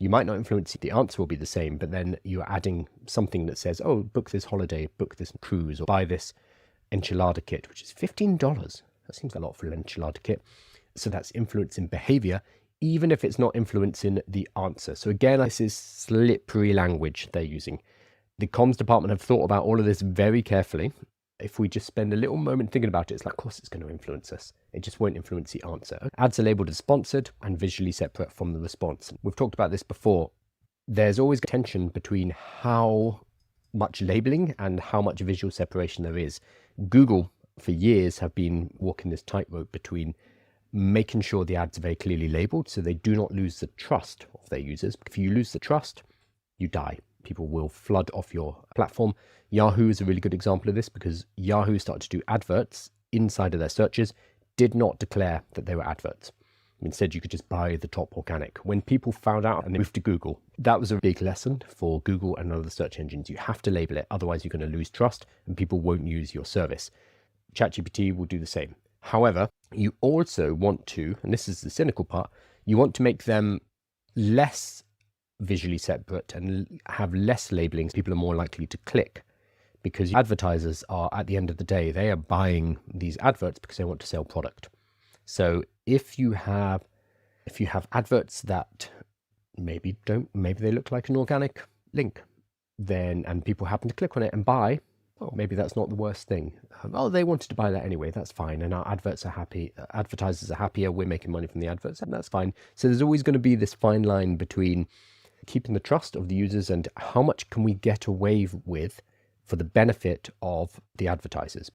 You might not influence the answer will be the same, but then you're adding something that says, oh, book this holiday, book this cruise, or buy this enchilada kit, which is $15. That seems a lot for an enchilada kit. So that's influencing behavior, even if it's not influencing the answer. So again, this is slippery language they're using. The comms department have thought about all of this very carefully. If we just spend a little moment thinking about it, it's like, of course it's going to influence us. It just won't influence the answer. Ads are labeled as sponsored and visually separate from the response. We've talked about this before. There's always tension between how much labeling and how much visual separation there is. Google, for years, have been walking this tightrope between making sure the ads are very clearly labeled so they do not lose the trust of their users. If you lose the trust, you die. People will flood off your platform. Yahoo is a really good example of this because Yahoo started to do adverts inside of their searches, did not declare that they were adverts. Instead, you could just buy the top organic. When people found out and they moved to Google, that was a big lesson for Google and other search engines. You have to label it, otherwise you're going to lose trust and people won't use your service. ChatGPT will do the same. However, you also want to, and this is the cynical part, you want to make them less visually separate and have less labeling. People are more likely to click because advertisers are, at the end of the day, they are buying these adverts because they want to sell product. So if you have adverts that maybe they look like an organic link, then, and people happen to click on it and buy, well, maybe that's not the worst thing. Oh, they wanted to buy that anyway, that's fine. And our adverts are happy, advertisers are happier, we're making money from the adverts, and that's fine. So there's always going to be this fine line between keeping the trust of the users and how much can we get away with for the benefit of the advertisers.